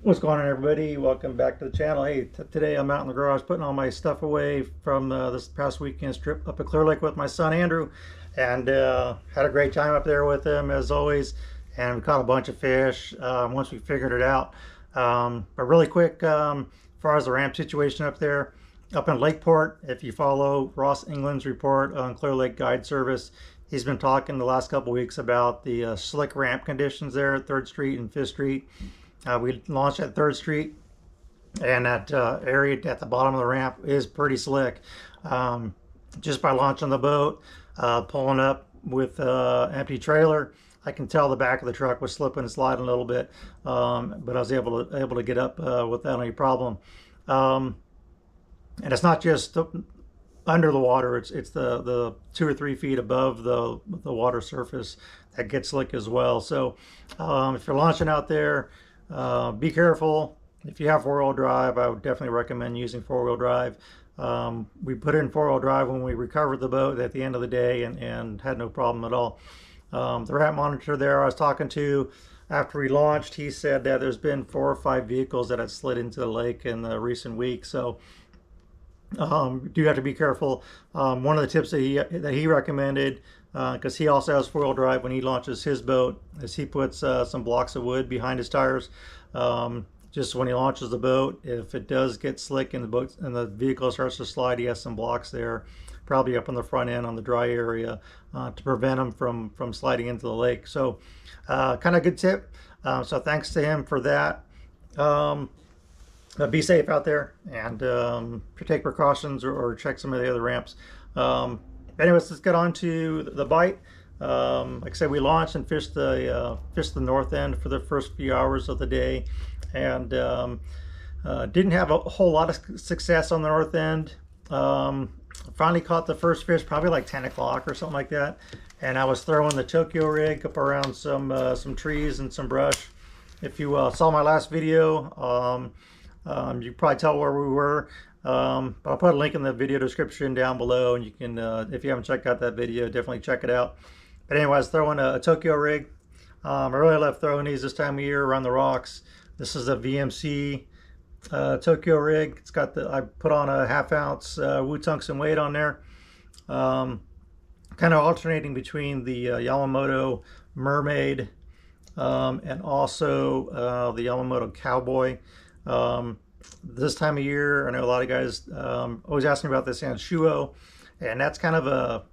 What's going on, everybody? Welcome back to the channel. Hey, today I'm out in the garage putting all my stuff away from this past weekend's trip up at Clearlake with my son Andrew, and had a great time up there with him as always. And we caught a bunch of fish once we figured it out. But really quick, as far as the ramp situation up there, up in Lakeport, if you follow Ross England's report on Clearlake Guide Service, he's been talking the last couple weeks about the slick ramp conditions there at 3rd Street and 5th Street. We launched at 3rd Street, and that area at the bottom of the ramp is pretty slick. Just by launching the boat, pulling up with empty trailer, I can tell the back of the truck was slipping and sliding a little bit, but I was able to get up without any problem. Um, and it's not just under the water; it's the 2 or 3 feet above the water surface that gets slick as well. So if you're launching out there, be careful. If you have 4-wheel drive, I would definitely recommend using 4-wheel drive. We put in 4-wheel drive when we recovered the boat at the end of the day and had no problem at all. The ramp monitor there I was talking to after we launched, he said that there's been 4 or 5 vehicles that had slid into the lake in the recent weeks. So do have to be careful. One of the tips that he recommended, because he also has 4-wheel drive when he launches his boat, is he puts some blocks of wood behind his tires. Just when he launches the boat, if it does get slick and the vehicle starts to slide, he has some blocks there, probably up on the front end on the dry area, to prevent him from sliding into the lake. So kind of good tip. So thanks to him for that. Be safe out there and take precautions, or check some of the other ramps. Anyways, let's get on to the bite. Like I said, we launched and fished the north end for the first few hours of the day, and didn't have a whole lot of success on the north end. Finally caught the first fish probably like 10 o'clock or something like that, and I was throwing the Tokyo rig up around some trees and some brush. If you saw my last video, you can probably tell where we were. But I'll put a link in the video description down below, and you can, if you haven't checked out that video, definitely check it out. But anyway, I was throwing a Tokyo rig. I really love throwing these this time of year around the rocks. This is a VMC Tokyo rig. It's got I put on a 1/2 ounce Wu-tungsten weight on there. Kind of alternating between the Yamamoto Mermaid and also the Yamamoto Cowboy. This time of year, I know a lot of guys always ask me about this Anshuo, and that's kind of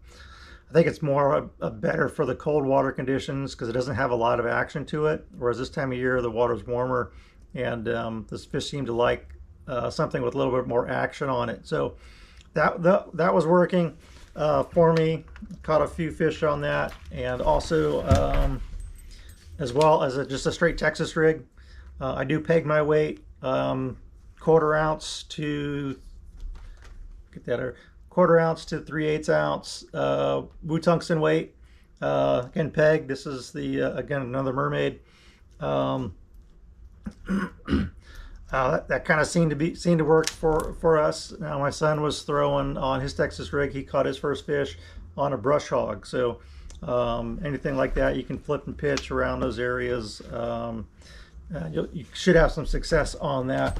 I think it's more better for the cold water conditions because it doesn't have a lot of action to it. Whereas this time of year, the water's warmer, and this fish seemed to like something with a little bit more action on it. So that was working for me. Caught a few fish on that, and also as well as just a straight Texas rig. I do peg my weight. 1/4 ounce to 1/4 ounce to 3/8 ounce Wu-tungsten weight. Again, peg. This is the again another Mermaid. That kind of seemed to work for us. Now my son was throwing on his Texas rig. He caught his first fish on a brush hog. So anything like that, you can flip and pitch around those areas. You should have some success on that.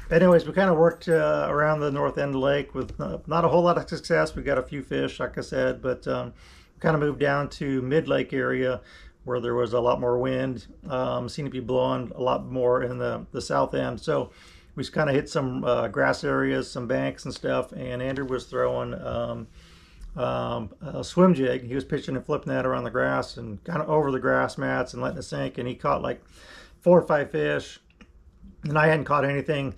But anyways, we kind of worked around the north end of the lake with not a whole lot of success. We got a few fish, like I said, but kind of moved down to mid-lake area where there was a lot more wind. Seemed to be blowing a lot more in the south end. So we just kind of hit some grass areas, some banks and stuff, and Andrew was throwing a swim jig. He was pitching and flipping that around the grass and kind of over the grass mats and letting it sink, and he caught like 4 or 5 fish, and I hadn't caught anything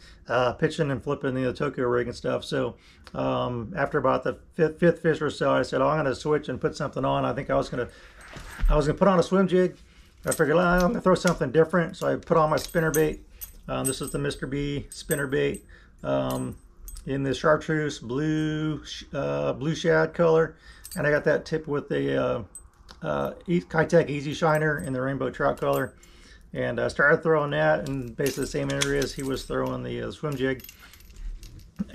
pitching and flipping the Tokyo rig and stuff. So after about the fifth fish or so, I said, oh, I'm going to switch and put something on. I think I was gonna put on a swim jig. I figured, I'm going to throw something different, so I put on my spinner bait. This is the Mr. B spinner bait in the chartreuse blue shad color, and I got that tipped with a Kitech Easy Shiner in the rainbow trout color. And I started throwing that in basically the same area as he was throwing the swim jig,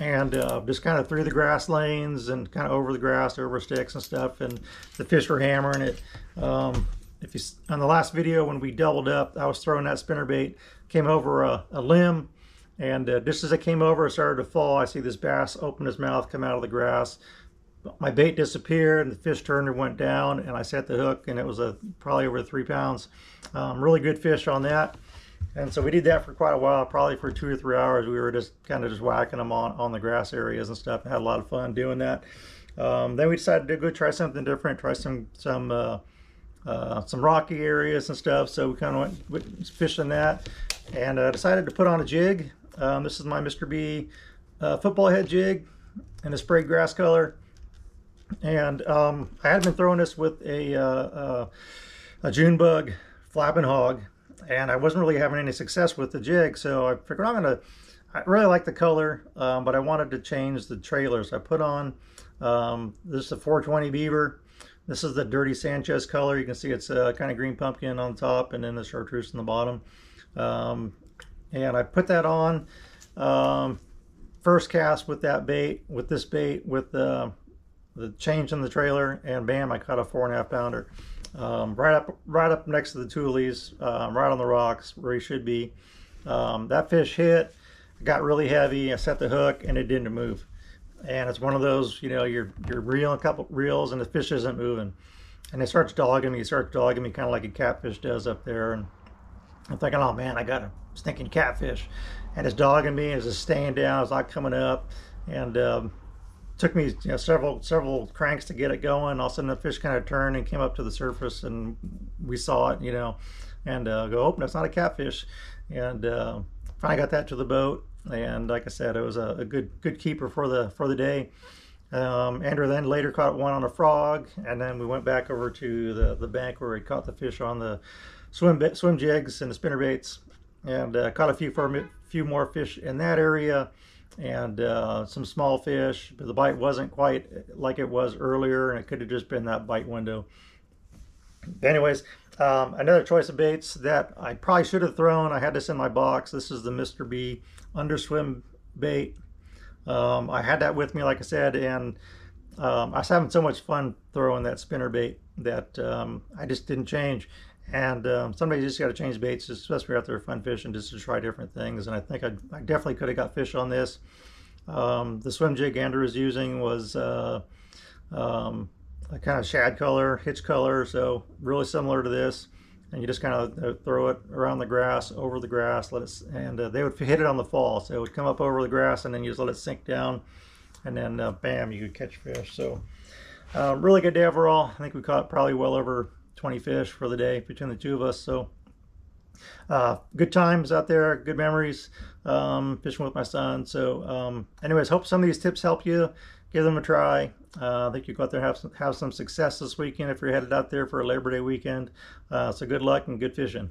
and just kind of through the grass lanes and kind of over the grass, over sticks and stuff, and the fish were hammering it. if you on the last video when we doubled up, I was throwing that spinnerbait, came over a limb, and just as it came over, it started to fall. I see this bass open his mouth, come out of the grass. My bait disappeared, and the fish turned and went down, and I set the hook, and it was probably over 3 pounds. Really good fish on that. And so we did that for quite a while, probably for 2 or 3 hours. We were just kind of just whacking them on the grass areas and stuff, and had a lot of fun doing that. Then we decided to go try something different, try some rocky areas and stuff. So we kind of went fishing that, and decided to put on a jig. This is my Mr. B football head jig in a sprayed grass color. And I had been throwing this with a June bug flapping hog, and I wasn't really having any success with the jig. So I figured I really like the color, but I wanted to change the trailers. I put on this is a 420 beaver. This is the Dirty Sanchez color. You can see it's kind of green pumpkin on top, and then the chartreuse on the bottom. And I put that on first cast with that bait, with this bait, with the change in the trailer, and bam, I caught a 4.5 pounder. Right up next to the tulies, right on the rocks where he should be. That fish hit, got really heavy. I set the hook, and it didn't move. And it's one of those, you know, you're reeling a couple reels, and the fish isn't moving. And it starts dogging me. It starts dogging me kind of like a catfish does up there. And I'm thinking, oh man, I got a stinking catfish. And it's dogging me, and it's just staying down. It's not coming up. And took me, you know, several cranks to get it going. All of a sudden the fish kind of turned and came up to the surface, and we saw it, you know, and go, oh, that's not a catfish. And finally got that to the boat, and like I said, it was a good keeper for the day. Andrew then later caught one on a frog, and then we went back over to the bank where we caught the fish on the swim jigs and the spinner baits, and caught a few more fish in that area, and some small fish, but the bite wasn't quite like it was earlier, and it could have just been that bite window. Anyways, another choice of baits that I probably should have thrown. I had this in my box. This is the Mr. B underswim bait. I had that with me, like I said, and I was having so much fun throwing that spinner bait that I just didn't change. And sometimes you just got to change baits, especially out there fun fishing, just to try different things. And I think I definitely could have got fish on this. The swim jig Andrew was using was a kind of shad color, hitch color, so really similar to this. And you just kind of throw it around the grass, over the grass, and they would hit it on the fall. So it would come up over the grass, and then you just let it sink down, and then bam, you could catch fish. So really good day overall. I think we caught probably well over 20 fish for the day between the two of us. So good times out there, good memories fishing with my son. So anyways, hope some of these tips help you. Give them a try. I think you go out there and have some success this weekend if you're headed out there for a Labor Day weekend. So good luck and good fishing.